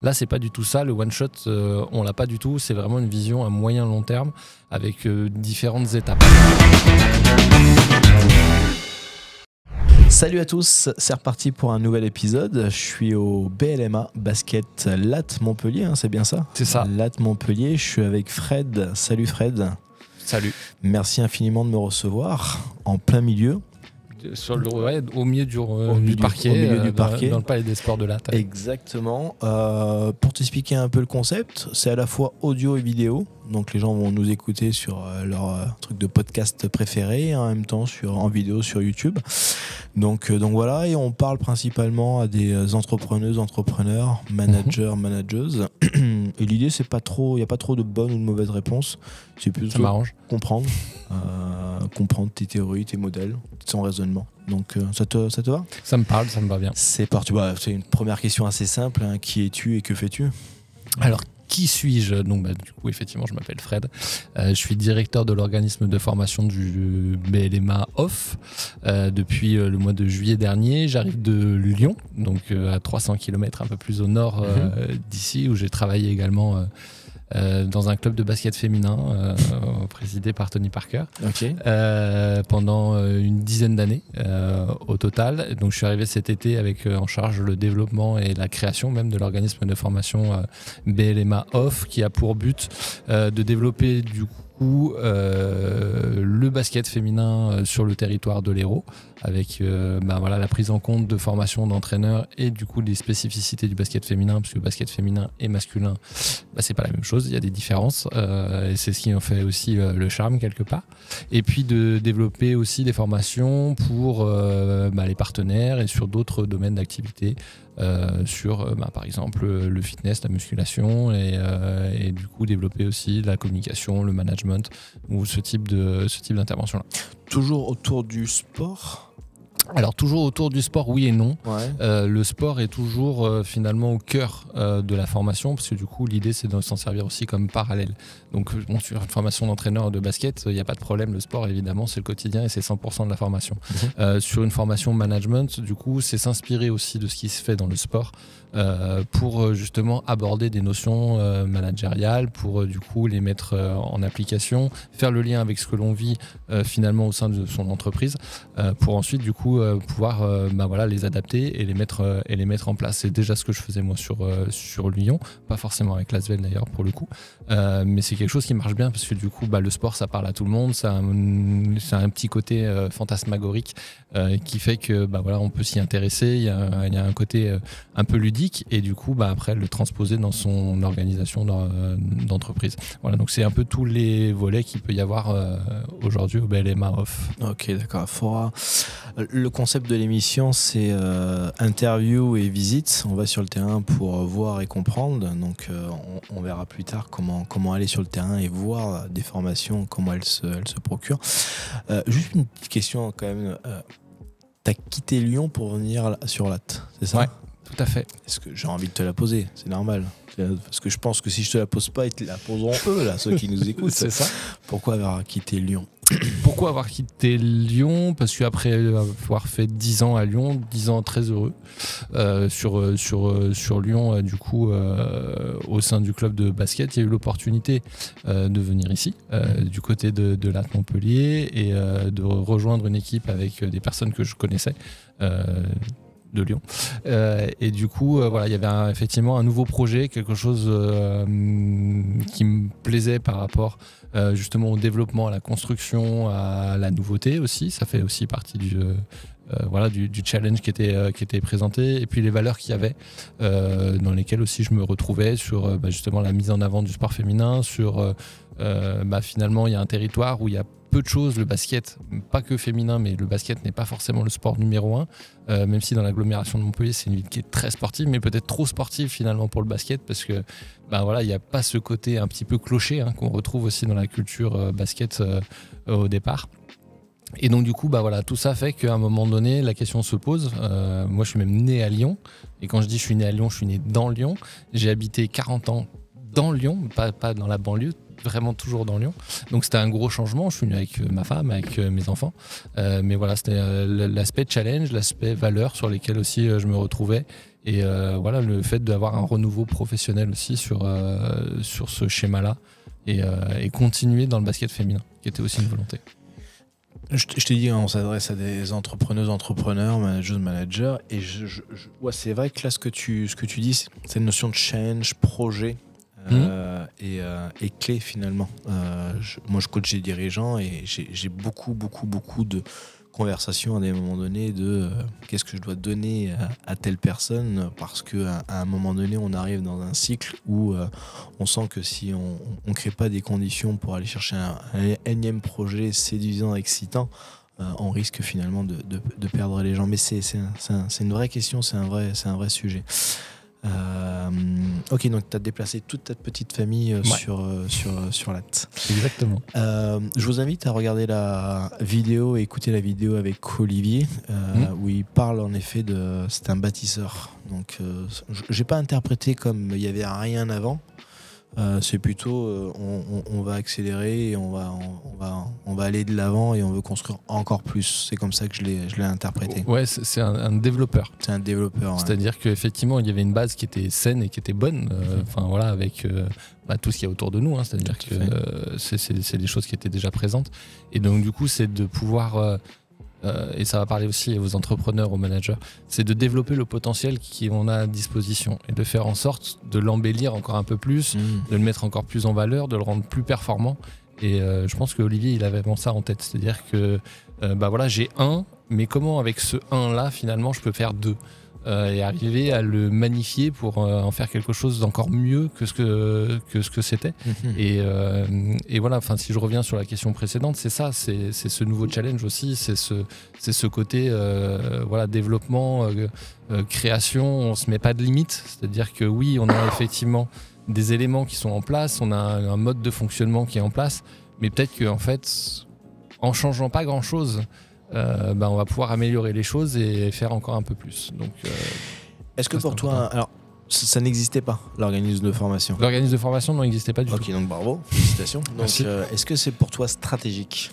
Là, c'est pas du tout ça. Le one-shot, on l'a pas du tout. C'est vraiment une vision à moyen long terme avec différentes étapes. Salut à tous, c'est reparti pour un nouvel épisode. Je suis au BLMA Basket Latte Montpellier, hein, c'est bien ça? C'est ça. Latte Montpellier, je suis avec Fred. Salut Fred. Salut. Merci infiniment de me recevoir en plein milieu. Au milieu du parquet, au milieu du parquet. Dans le palais des sports de Latte. Exactement. Pour t'expliquer un peu le concept, c'est à la fois audio et vidéo. Donc les gens vont nous écouter sur leur truc de podcast préféré, en même temps en vidéo sur YouTube. Donc voilà, et on parle principalement à des entrepreneurs, managers, manageuses. Et l'idée, c'est pas trop, il n'y a pas trop de bonnes ou de mauvaises réponses. C'est plutôt comprendre tes théories, tes modèles, ton raisonnement. Donc ça te va? Ça me parle, ça me va bien. C'est parti. C'est une première question assez simple. Hein. Qui es-tu et que fais-tu? Alors, qui suis-je? Donc, du coup, effectivement, je m'appelle Fred. Je suis directeur de l'organisme de formation du BLMA Off depuis le mois de juillet dernier. J'arrive de Lyon, donc à 300 km un peu plus au nord d'ici, où j'ai travaillé également dans un club de basket féminin présidé par Tony Parker pendant une dizaine d'années au total. Donc je suis arrivé cet été avec en charge le développement et la création même de l'organisme de formation BLMA Off, qui a pour but de développer du coup le basket féminin sur le territoire de l'Hérault, avec la prise en compte de formation d'entraîneurs et du coup des spécificités du basket féminin, parce que basket féminin et masculin, c'est pas la même chose, il y a des différences et c'est ce qui en fait aussi le charme quelque part. Et puis de développer aussi des formations pour les partenaires et sur d'autres domaines d'activité, sur par exemple le fitness, la musculation et du coup développer aussi la communication, le management ou ce type d'intervention là. Toujours autour du sport? Alors toujours autour du sport, oui et non. Ouais. Le sport est toujours finalement au cœur de la formation, parce que du coup l'idée c'est de s'en servir aussi comme parallèle. Donc sur une formation d'entraîneur de basket, il n'y a pas de problème, le sport évidemment c'est le quotidien et c'est 100% de la formation. Sur une formation management, du coup c'est s'inspirer aussi de ce qui se fait dans le sport pour justement aborder des notions managériales, pour du coup les mettre en application, faire le lien avec ce que l'on vit finalement au sein de son entreprise, pour ensuite du coup pouvoir les adapter et les mettre en place. C'est déjà ce que je faisais moi sur Lyon, pas forcément avec l'Asvel d'ailleurs pour le coup, mais c'est quelque chose qui marche bien parce que du coup le sport ça parle à tout le monde, c'est un petit côté fantasmagorique qui fait que on peut s'y intéresser, il y a un côté un peu ludique et du coup après le transposer dans son organisation d'entreprise. Voilà, donc c'est un peu tous les volets qu'il peut y avoir aujourd'hui au BLMA Off. Ok, d'accord. Le concept de l'émission, c'est interview et visite. On va sur le terrain pour voir et comprendre. Donc on verra plus tard comment aller sur le terrain et voir des formations, comment elles se procurent. Juste une petite question quand même. T'as quitté Lyon pour venir sur Latte, c'est ça? Ouais, tout à fait. Est-ce que j'ai envie de te la poser? C'est normal. Parce que je pense que si je te la pose pas, ils te la poseront eux, là, ceux qui nous écoutent. C'est ça. Pourquoi avoir quitté Lyon? Pourquoi avoir quitté Lyon? Parce qu'après avoir fait 10 ans à Lyon, 10 ans très heureux sur Lyon, du coup, au sein du club de basket, il y a eu l'opportunité de venir ici, du côté de Latte Montpellier, et de rejoindre une équipe avec des personnes que je connaissais. De Lyon. Et du coup, il y avait effectivement un nouveau projet, quelque chose qui me plaisait par rapport justement au développement, à la construction, à la nouveauté aussi. Ça fait aussi partie du challenge qui était présenté, et puis les valeurs qu'il y avait dans lesquelles aussi je me retrouvais sur justement la mise en avant du sport féminin, sur finalement il y a un territoire où il y a peu de choses, le basket, pas que féminin, mais le basket n'est pas forcément le sport numéro 1, même si dans l'agglomération de Montpellier c'est une ville qui est très sportive, mais peut-être trop sportive finalement pour le basket, parce que il n'y a pas ce côté un petit peu clocher qu'on retrouve aussi dans la culture basket au départ. Et donc du coup tout ça fait qu'à un moment donné la question se pose. Moi je suis même né à Lyon, et quand je dis je suis né à Lyon, je suis né dans Lyon. J'ai habité 40 ans dans Lyon, pas dans la banlieue, vraiment toujours dans Lyon. Donc c'était un gros changement. Je suis venu avec ma femme, avec mes enfants, mais voilà, c'était l'aspect challenge, l'aspect valeur sur lesquels aussi je me retrouvais, Et voilà, le fait d'avoir un renouveau professionnel aussi sur ce schéma-là et continuer dans le basket féminin, qui était aussi une volonté. Je t'ai dit, on s'adresse à des entrepreneurs, managers, et ouais, c'est vrai que là, ce que tu dis, c'est une notion de change, projet, et clé finalement. Moi, je coach des dirigeants et j'ai beaucoup de conversations à des moments donnés de qu'est-ce que je dois donner à telle personne, parce qu'à un moment donné, on arrive dans un cycle où on sent que si on ne crée pas des conditions pour aller chercher un énième projet séduisant, excitant, on risque finalement de perdre les gens. Mais c'est une vraie question, c'est un vrai sujet. Ok, donc tu as déplacé toute ta petite famille sur Latte. Exactement. Je vous invite à regarder la vidéo et écouter la vidéo avec Olivier, où il parle en effet c'est un bâtisseur. Donc, j'ai pas interprété comme il y avait rien avant. C'est plutôt on va accélérer et on va aller de l'avant et on veut construire encore plus. C'est comme ça que je l'ai interprété. Ouais, c'est un développeur. C'est un développeur. Ouais. C'est-à-dire qu'effectivement, il y avait une base qui était saine et qui était bonne. Enfin voilà, avec tout ce qu'il y a autour de nous. C'est-à-dire que c'est des choses qui étaient déjà présentes. Et donc du coup, c'est de pouvoir et ça va parler aussi aux entrepreneurs, aux managers, c'est de développer le potentiel qu'on a à disposition et de faire en sorte de l'embellir encore un peu plus, de le mettre encore plus en valeur, de le rendre plus performant. Et je pense qu'Olivier, il avait vraiment ça en tête. C'est-à-dire que voilà, j'ai un, mais comment avec ce 1 là, finalement, je peux faire 2 et arriver à le magnifier pour en faire quelque chose d'encore mieux que ce que c'était. Et voilà, enfin, si je reviens sur la question précédente, c'est ça, c'est ce nouveau challenge aussi, c'est ce côté voilà, développement, création, on se met pas de limite, c'est-à-dire que oui, on a effectivement des éléments qui sont en place, on a un mode de fonctionnement qui est en place, mais peut-être qu'en fait, en changeant pas grand-chose, on va pouvoir améliorer les choses et faire encore un peu plus. Donc, est-ce que pour toi, alors ça n'existait pas, l'organisme de formation? L'organisme de formation n'existait pas du tout. Ok, donc bravo, félicitations. Donc, est-ce que c'est pour toi stratégique?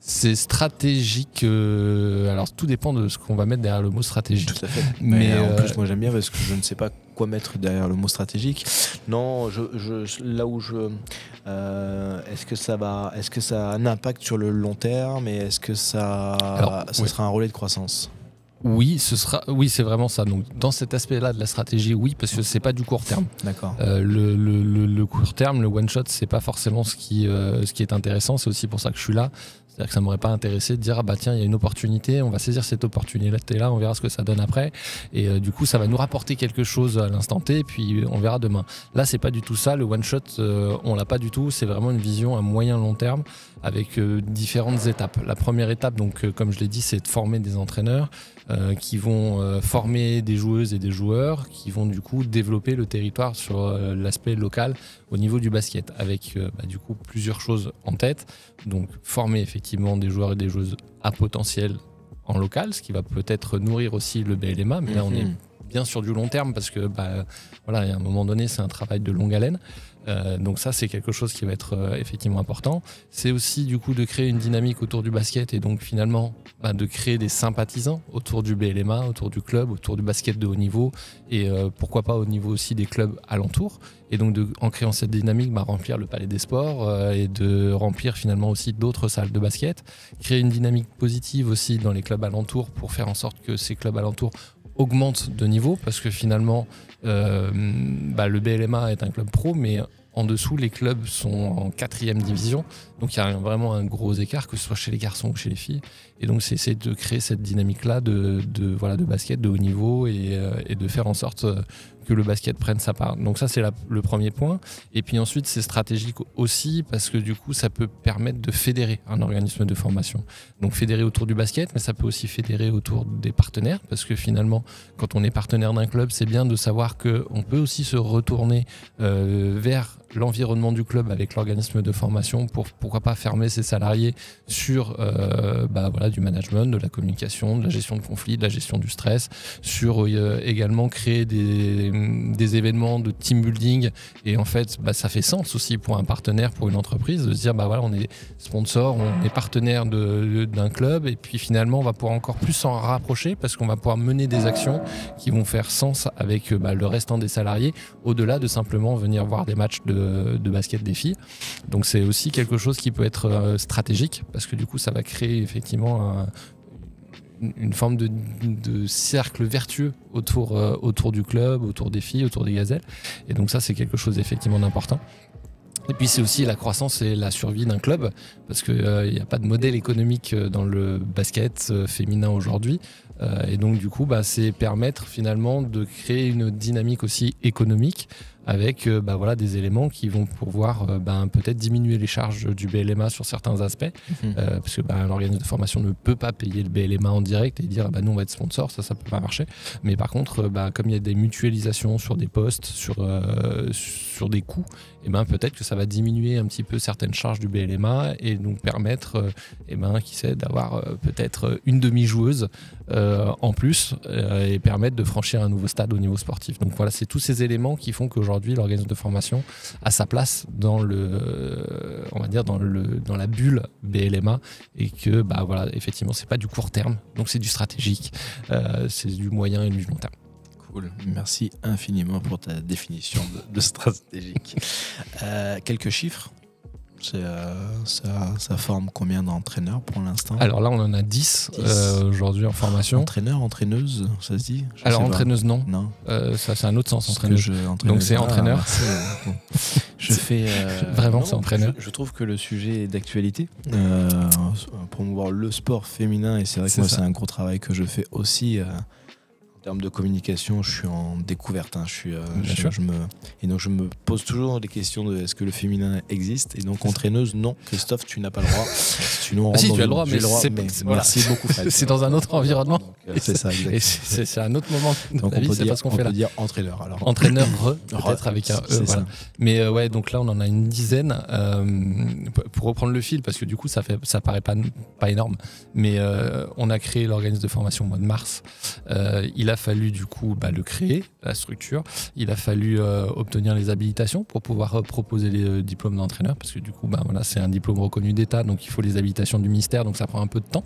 C'est stratégique. Alors tout dépend de ce qu'on va mettre derrière le mot stratégique. Tout à fait. Mais en plus, moi j'aime bien parce que je ne sais pas quoi mettre derrière le mot stratégique. Non, est-ce que ça a un impact sur le long terme et est-ce que ça sera un relais de croissance? Oui, c'est vraiment ça. Donc, dans cet aspect-là de la stratégie, oui, parce que c'est pas du court terme. D'accord. Le court terme, le one shot, c'est pas forcément ce qui est intéressant. C'est aussi pour ça que je suis là. C'est-à-dire que ça m'aurait pas intéressé de dire tiens, il y a une opportunité, on va saisir cette opportunité-là, on verra ce que ça donne après. Et du coup, ça va nous rapporter quelque chose à l'instant T, puis on verra demain. Là, c'est pas du tout ça. Le one shot, on l'a pas du tout. C'est vraiment une vision à moyen long terme avec différentes étapes. La première étape, donc comme je l'ai dit, c'est de former des entraîneurs qui vont former des joueuses et des joueurs qui vont du coup développer le territoire sur l'aspect local au niveau du basket avec du coup plusieurs choses en tête. Donc former effectivement des joueurs et des joueuses à potentiel en local, ce qui va peut-être nourrir aussi le BLMA, mais là on est bien sur du long terme parce que voilà, à un moment donné c'est un travail de longue haleine. Donc ça c'est quelque chose qui va être effectivement important. C'est aussi du coup de créer une dynamique autour du basket et donc finalement de créer des sympathisants autour du BLMA, autour du club, autour du basket de haut niveau et pourquoi pas au niveau aussi des clubs alentours. Et donc en créant cette dynamique, remplir le palais des sports et de remplir finalement aussi d'autres salles de basket. Créer une dynamique positive aussi dans les clubs alentours pour faire en sorte que ces clubs alentours augmentent de niveau parce que finalement le BLMA est un club pro mais en dessous les clubs sont en 4e division donc il y a vraiment un gros écart que ce soit chez les garçons ou chez les filles et donc c'est essayer de créer cette dynamique là de basket de haut niveau et de faire en sorte que le basket prenne sa part. Donc ça c'est le premier point et puis ensuite c'est stratégique aussi parce que du coup ça peut permettre de fédérer un organisme de formation. Donc fédérer autour du basket mais ça peut aussi fédérer autour des partenaires parce que finalement quand on est partenaire d'un club c'est bien de savoir qu'on peut aussi se retourner vers l'environnement du club avec l'organisme de formation pour pourquoi pas fermer ses salariés sur du management, de la communication, de la gestion de conflits, de la gestion du stress, sur également créer des événements de team building. Et en fait, ça fait sens aussi pour un partenaire, pour une entreprise, de se dire on est sponsor, on est partenaire d'un club, et puis finalement on va pouvoir encore plus s'en rapprocher parce qu'on va pouvoir mener des actions qui vont faire sens avec le restant des salariés, au-delà de simplement venir voir des matchs de basket des filles. Donc c'est aussi quelque chose qui peut être stratégique, parce que du coup ça va créer effectivement une forme de cercle vertueux autour du club, autour des filles, autour des gazelles. Et donc ça, c'est quelque chose effectivement d'important. Et puis c'est aussi la croissance et la survie d'un club, parce qu'il n'y a pas de modèle économique dans le basket féminin aujourd'hui. Et donc du coup, c'est permettre finalement de créer une dynamique aussi économique avec des éléments qui vont pouvoir peut-être diminuer les charges du BLMA sur certains aspects, parce que l'organisme de formation ne peut pas payer le BLMA en direct et dire nous on va être sponsor, ça peut pas marcher. Mais par contre, comme il y a des mutualisations sur des postes, sur des coûts, peut-être que ça va diminuer un petit peu certaines charges du BLMA et donc permettre qui sait, d'avoir peut-être une demi-joueuse en plus et permettre de franchir un nouveau stade au niveau sportif. Donc voilà, c'est tous ces éléments qui font qu'aujourd'hui l'organisme de formation a sa place dans dans la bulle BLMA, et que effectivement c'est pas du court terme, donc c'est du stratégique, c'est du moyen et du long terme. Cool, merci infiniment pour ta définition de stratégique. Quelques chiffres. Ça forme combien d'entraîneurs pour l'instant? Alors là, on en a 10 aujourd'hui en formation. Entraîneur, entraîneuse, ça se dit? Alors entraîneuse, non. Ça, c'est un autre sens, entraîneuse. Donc c'est entraîneur. Je fais... Vraiment, c'est entraîneur. Je trouve que le sujet est d'actualité. Promouvoir le sport féminin, et c'est vrai que moi, c'est un gros travail que je fais aussi. En termes de communication, je suis en découverte. Et donc je me pose toujours les questions de est-ce que le féminin existe. Et donc entraîneuse, non. Christophe, tu n'as pas le droit. Sinon, si, tu as le droit, mais merci beaucoup. C'est dans un autre environnement. C'est ça, exactement. Et c'est un autre moment. Donc on peut dire entraîneur. Alors. Entraîneur, peut-être avec un E. Voilà. Mais donc là, on en a une dizaine. Pour reprendre le fil, parce que du coup, ça paraît pas énorme. Mais on a créé l'organisme de formation au mois de mars. Il a fallu du coup le créer, la structure. Il a fallu obtenir les habilitations pour pouvoir proposer les diplômes d'entraîneur, parce que du coup c'est un diplôme reconnu d'État, donc il faut les habilitations du ministère, donc ça prend un peu de temps.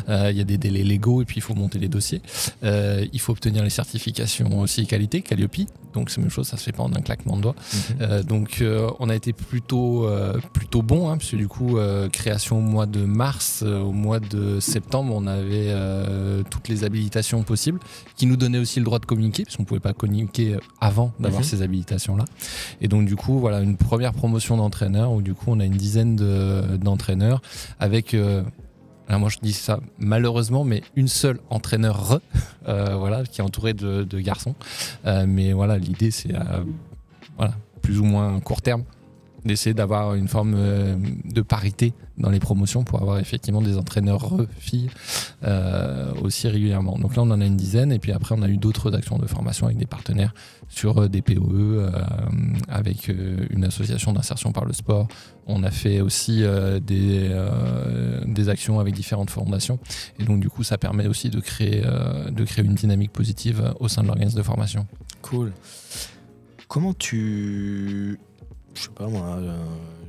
Il y a des délais légaux et puis il faut monter les dossiers. Il faut obtenir les certifications aussi qualité, Calliope, donc c'est la même chose, ça se fait pas en un claquement de doigts. Donc on a été plutôt bon, parce que du coup création au mois de mars, au mois de septembre on avait toutes les habilitations possibles, qui nous donnait aussi le droit de communiquer, parce qu'on ne pouvait pas communiquer avant d'avoir ces habilitations-là. Et donc, du coup, voilà, une première promotion d'entraîneurs, où du coup, on a une dizaine d'entraîneurs avec... alors moi, je dis ça malheureusement, mais une seule entraîneur qui est entourée de garçons. Mais voilà, l'idée, c'est plus ou moins court terme, d'essayer d'avoir une forme de parité dans les promotions pour avoir effectivement des entraîneurs filles aussi régulièrement. Donc là, on en a une dizaine, et puis après, on a eu d'autres actions de formation avec des partenaires sur des POE, avec une association d'insertion par le sport. On a fait aussi des actions avec différentes fondations, et donc du coup, ça permet aussi de créer une dynamique positive au sein de l'organisme de formation. Cool. Comment je sais pas moi,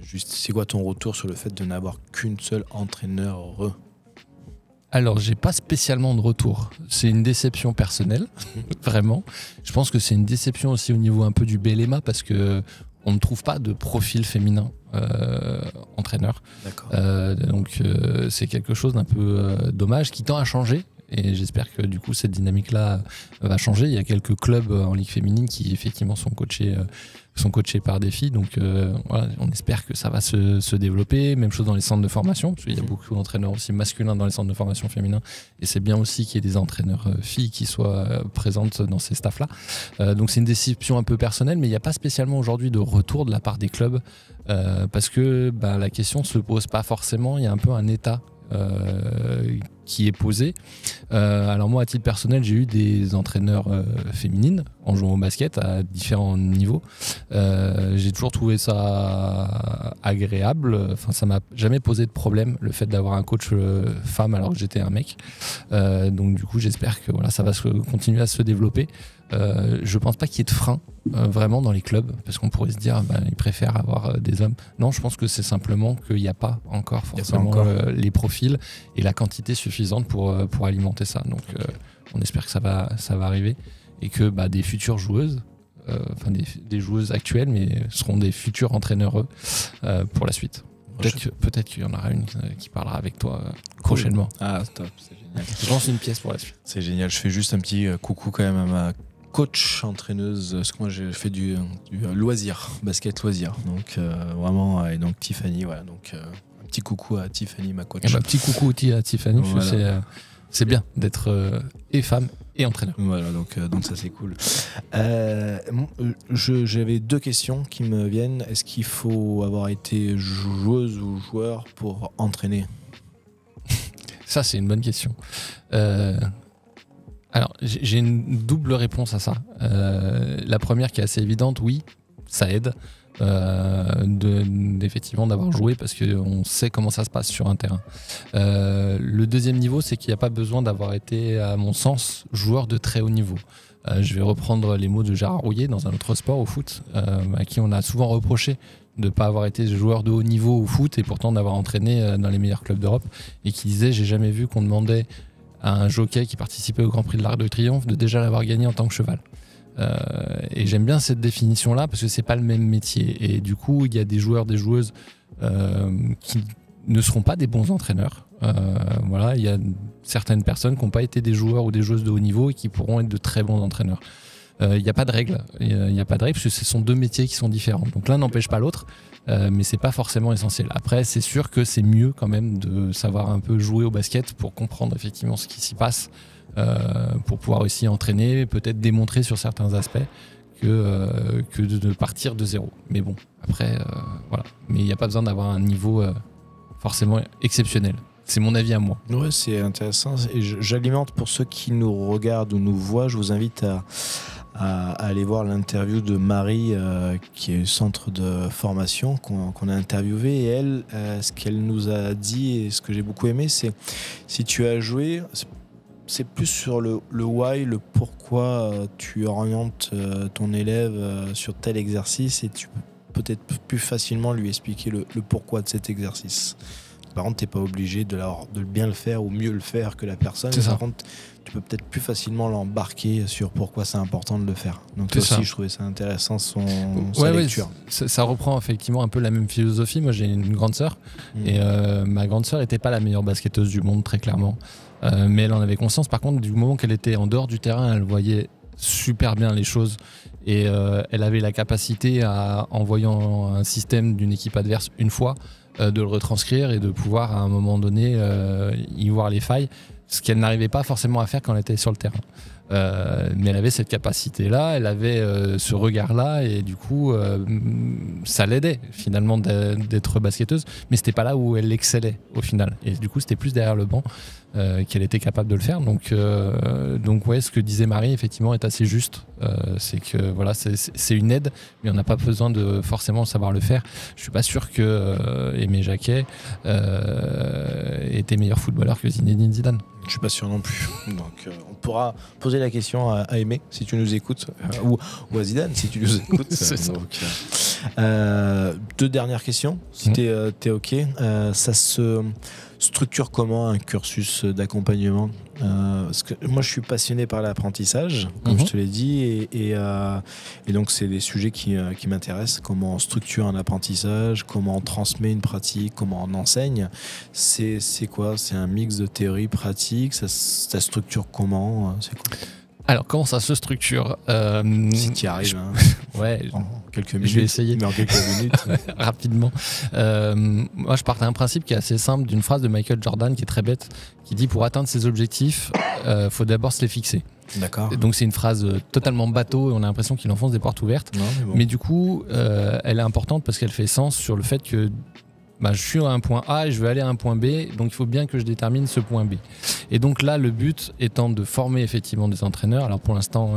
juste c'est quoi ton retour sur le fait de n'avoir qu'une seule entraîneur? Alors, j'ai pas spécialement de retour. C'est une déception personnelle, vraiment. Je pense que c'est une déception aussi au niveau un peu du BLMA, parce que on ne trouve pas de profil féminin entraîneur. Donc c'est quelque chose d'un peu dommage, qui tend à changer. Et j'espère que du coup cette dynamique-là va changer. Il y a quelques clubs en Ligue féminine qui effectivement sont coachés par des filles. Donc on espère que ça va se développer. Même chose dans les centres de formation, parce qu'il y a beaucoup d'entraîneurs aussi masculins dans les centres de formation féminins. Et c'est bien aussi qu'il y ait des entraîneurs filles qui soient présentes dans ces staffs-là. Donc c'est une déception un peu personnelle, mais il n'y a pas spécialement aujourd'hui de retour de la part des clubs, parce que la question ne se pose pas forcément. Il y a un peu un état qui est posée. Alors moi, à titre personnel, j'ai eu des entraîneurs féminines en jouant au basket à différents niveaux. J'ai toujours trouvé ça agréable. Enfin, ça m'a jamais posé de problème le fait d'avoir un coach femme alors que j'étais un mec. Donc du coup, j'espère que voilà, ça va continuer à se développer. Je pense pas qu'il y ait de frein vraiment dans les clubs, parce qu'on pourrait se dire ils préfèrent avoir des hommes. Non, je pense que c'est simplement qu'il n'y a pas encore forcément les profils et la quantité suffisante pour alimenter ça. Donc on espère que ça va arriver et que des futures joueuses, des joueuses actuelles, mais seront des futurs entraîneurs pour la suite. Peut-être qu'il y en aura une qui parlera avec toi prochainement. Ah, top, c'est génial. Je lance une pièce pour la suite. C'est génial. Je fais juste un petit coucou quand même à ma coach entraîneuse, parce que moi j'ai fait du loisir, basket loisir. Donc vraiment, et donc Tiffany, voilà. Donc un petit coucou à Tiffany, ma coach. Petit coucou aussi à Tiffany. Voilà. C'est bien d'être et femme et entraîneur. Voilà, donc ça c'est cool. J'avais 2 questions qui me viennent. Est-ce qu'il faut avoir été joueuse ou joueur pour entraîner ? Ça, c'est une bonne question. Alors, j'ai une double réponse à ça. La première qui est assez évidente, oui, ça aide effectivement d'avoir joué parce qu'on sait comment ça se passe sur un terrain. Le deuxième niveau, c'est qu'il n'y a pas besoin d'avoir été, à mon sens, joueur de très haut niveau. Je vais reprendre les mots de Gérard Rouillet dans un autre sport, au foot, à qui on a souvent reproché de ne pas avoir été joueur de haut niveau au foot et pourtant d'avoir entraîné dans les meilleurs clubs d'Europe, et qui disait: j'ai jamais vu qu'on demandait à un jockey qui participait au Grand Prix de l'Arc de Triomphe de déjà l'avoir gagné en tant que cheval. Et j'aime bien cette définition-là parce que c'est pas le même métier. Et du coup, il y a des joueurs, des joueuses qui ne seront pas des bons entraîneurs. Voilà, il y a certaines personnes qui n'ont pas été des joueurs ou des joueuses de haut niveau et qui pourront être de très bons entraîneurs. Il n'y a pas de règle. Il n'y a pas de règle parce que ce sont 2 métiers qui sont différents. Donc l'un n'empêche pas l'autre, mais c'est pas forcément essentiel. Après, c'est sûr que c'est mieux quand même de savoir un peu jouer au basket pour comprendre effectivement ce qui s'y passe, pour pouvoir aussi entraîner, peut-être démontrer sur certains aspects que de partir de zéro. Mais bon, après, voilà. Mais il n'y a pas besoin d'avoir un niveau forcément exceptionnel. C'est mon avis à moi. Ouais, c'est intéressant. Et j'alimente pour ceux qui nous regardent ou nous voient, je vous invite à aller voir l'interview de Marie, qui est au centre de formation qu'on a interviewé. Et elle, ce qu'elle nous a dit et ce que j'ai beaucoup aimé, c'est si tu as joué, c'est plus sur le why, le pourquoi tu orientes ton élève sur tel exercice, et tu peux peut-être plus facilement lui expliquer le pourquoi de cet exercice. Par contre, tu n'es pas obligé de bien le faire ou mieux le faire que la personne. Par contre, tu peux peut-être plus facilement l'embarquer sur pourquoi c'est important de le faire. Donc aussi, je trouvais ça intéressant sa lecture. Ça reprend effectivement un peu la même philosophie. Moi, j'ai une grande sœur et ma grande sœur n'était pas la meilleure basketteuse du monde, très clairement. Mais elle en avait conscience. Par contre, du moment qu'elle était en dehors du terrain, elle voyait super bien les choses. Et elle avait la capacité, en voyant un système d'une équipe adverse une fois, de le retranscrire et de pouvoir à un moment donné y voir les failles, ce qu'elle n'arrivait pas forcément à faire quand elle était sur le terrain. Mais elle avait cette capacité-là, elle avait ce regard-là, et du coup ça l'aidait finalement d'être basketteuse, mais c'était pas là où elle excellait au final. Et du coup c'était plus derrière le banc qu'elle était capable de le faire. Donc ouais, ce que disait Marie effectivement est assez juste. C'est que voilà, c'est une aide, mais on n'a pas besoin de forcément savoir le faire. Je suis pas sûr que Aimé Jacquet était meilleur footballeur que Zinedine Zidane. Je suis pas sûr non plus. Donc on pourra poser la question à Aimé si tu nous écoutes, ou à Zidane si tu nous écoutes. Donc, 2 dernières questions, si t'es OK. Ça se structure comment un cursus d'accompagnement ? Parce que moi je suis passionné par l'apprentissage, comme je te l'ai dit, et donc c'est des sujets qui m'intéressent. Comment on structure un apprentissage, comment on transmet une pratique, comment on enseigne. C'est quoi ? C'est un mix de théorie, pratique. Ça structure comment ? C'est quoi ? Alors, comment ça se structure ? Si tu y arrives, ouais, en quelques minutes. Je vais essayer. Mais en quelques minutes. Rapidement. Moi, je pars d'un principe qui est assez simple, d'une phrase de Michael Jordan qui est très bête, qui dit: pour atteindre ses objectifs, faut d'abord se les fixer. D'accord. Donc c'est une phrase totalement bateau et on a l'impression qu'il enfonce des portes ouvertes. Non, mais bon. Mais du coup, elle est importante parce qu'elle fait sens sur le fait que je suis à un point A et je veux aller à un point B, donc il faut bien que je détermine ce point B. Et donc là, le but étant de former effectivement des entraîneurs. Alors pour l'instant,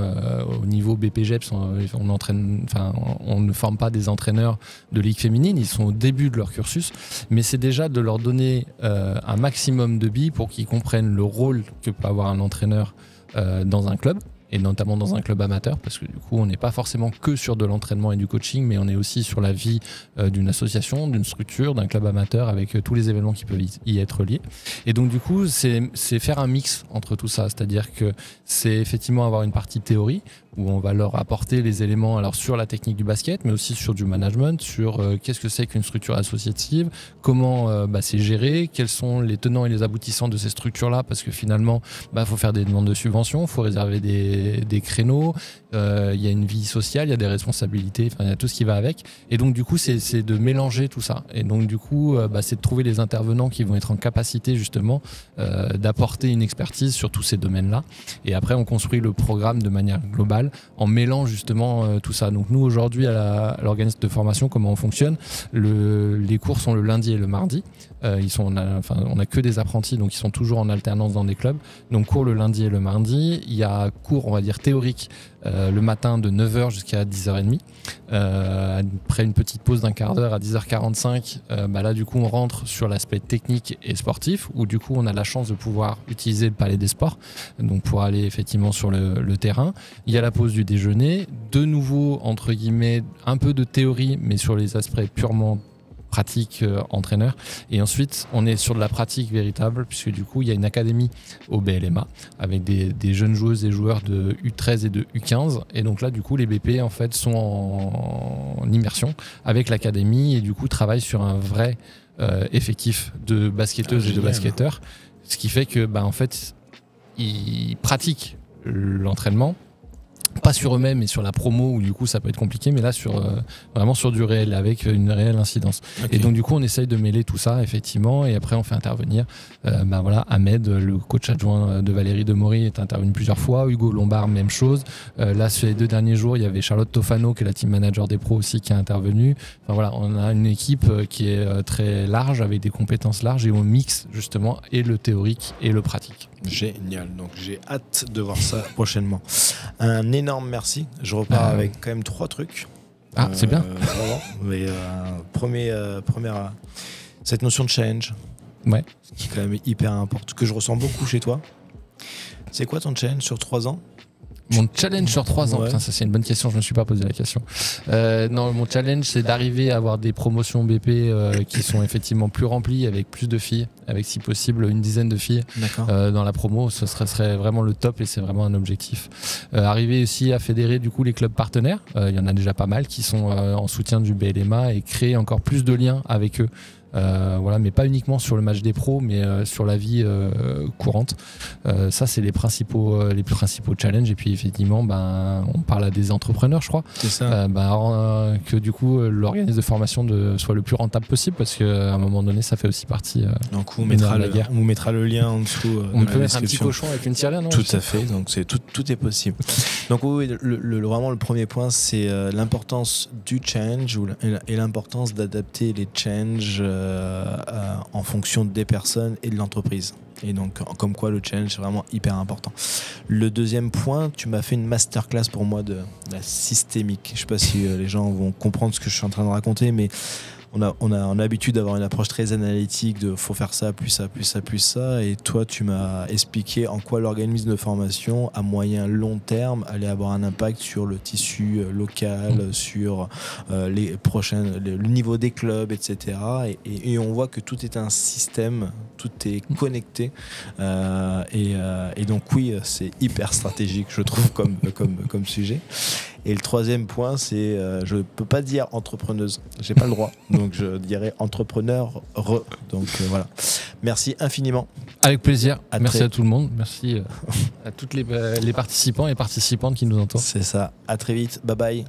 au niveau BPGEPS, on ne forme pas des entraîneurs de ligue féminine, ils sont au début de leur cursus, mais c'est déjà de leur donner un maximum de billes pour qu'ils comprennent le rôle que peut avoir un entraîneur dans un club, et notamment dans un club amateur, parce que du coup on n'est pas forcément que sur de l'entraînement et du coaching, mais on est aussi sur la vie d'une association, d'une structure, d'un club amateur, avec tous les événements qui peuvent y être liés. Et donc du coup c'est faire un mix entre tout ça, c'est-à-dire que c'est effectivement avoir une partie théorie où on va leur apporter les éléments alors sur la technique du basket, mais aussi sur du management, sur qu'est-ce que c'est qu'une structure associative, comment c'est géré, quels sont les tenants et les aboutissants de ces structures-là, parce que finalement, faut faire des demandes de subventions, il faut réserver des créneaux, il y a une vie sociale, il y a des responsabilités, il y a tout ce qui va avec. Et donc du coup, c'est de mélanger tout ça. Et donc du coup, c'est de trouver les intervenants qui vont être en capacité justement d'apporter une expertise sur tous ces domaines-là. Et après, on construit le programme de manière globale, en mêlant justement tout ça. Donc nous aujourd'hui à l'organisme de formation, comment on fonctionne, les cours sont le lundi et le mardi. On a que des apprentis, donc ils sont toujours en alternance dans des clubs. Donc cours le lundi et le mardi. Il y a cours, on va dire théorique, le matin de 9h jusqu'à 10h30. Après une petite pause d'un quart d'heure à 10h45, là du coup on rentre sur l'aspect technique et sportif, où du coup on a la chance de pouvoir utiliser le palais des sports, donc pour aller effectivement sur le terrain. Il y a la pause du déjeuner, de nouveau entre guillemets un peu de théorie, mais sur les aspects purement pratique entraîneur, et ensuite on est sur de la pratique véritable, puisque du coup il y a une académie au BLMA avec des jeunes joueuses et joueurs de U13 et de U15, et donc là du coup les BP en fait sont en immersion avec l'académie et du coup travaillent sur un vrai effectif de basketteuses et de basketteurs, ce qui fait que en fait ils pratiquent l'entraînement, pas sur eux-mêmes mais sur la promo, où du coup ça peut être compliqué, mais là vraiment sur du réel, avec une réelle incidence. Okay. Et donc du coup on essaye de mêler tout ça effectivement, et après on fait intervenir Ahmed, le coach adjoint de Valérie Demory, est intervenu plusieurs fois, Hugo Lombard même chose, là sur les 2 derniers jours il y avait Charlotte Tofano qui est la team manager des pros aussi qui est intervenue. On a une équipe qui est très large, avec des compétences larges, et on mixe justement et le théorique et le pratique. Génial, donc j'ai hâte de voir ça prochainement. Un énorme merci. Je repars avec quand même 3 trucs. C'est bien. Vraiment. Mais première, cette notion de challenge, qui est quand même hyper importante, que je ressens beaucoup chez toi. C'est quoi ton challenge sur 3 ans ? Mon challenge sur 3 ans, putain, ça c'est une bonne question, je ne me suis pas posé la question. Non, mon challenge c'est d'arriver à avoir des promotions BP qui sont effectivement plus remplies, avec plus de filles, avec si possible une dizaine de filles dans la promo. Ce serait vraiment le top, et c'est vraiment un objectif. Arriver aussi à fédérer du coup les clubs partenaires, il y en a déjà pas mal qui sont en soutien du BLMA, et créer encore plus de liens avec eux. Mais pas uniquement sur le match des pros, mais sur la vie courante. Ça c'est les principaux challenges. Et puis effectivement on parle à des entrepreneurs, je crois. C'est ça. Que du coup l'organisme de formation soit le plus rentable possible, parce qu'à un moment donné ça fait aussi partie donc on vous mettra le lien en dessous. On peut mettre un petit cochon avec une tirelire, non ? Tout à fait, donc tout est possible. Donc oui, vraiment le premier point c'est l'importance du change et l'importance d'adapter les changes en fonction des personnes et de l'entreprise. Et donc, comme quoi le challenge c'est vraiment hyper important. Le deuxième point, tu m'as fait une masterclass pour moi de la systémique. Je sais pas si les gens vont comprendre ce que je suis en train de raconter, mais on a l'habitude d'avoir une approche très analytique de faut faire ça, plus ça, plus ça, plus ça. Et toi, tu m'as expliqué en quoi l'organisme de formation, à moyen long terme, allait avoir un impact sur le tissu local, sur le niveau des clubs, etc. Et on voit que tout est un système, tout est connecté. Et donc oui, c'est hyper stratégique, je trouve, comme sujet. Et le troisième point, c'est je peux pas dire entrepreneuse, j'ai pas le droit, donc je dirais entrepreneur. Donc voilà. Merci infiniment. Avec plaisir. Merci à tout le monde. Merci à toutes les participants et participantes qui nous entourent. C'est ça. À très vite. Bye bye.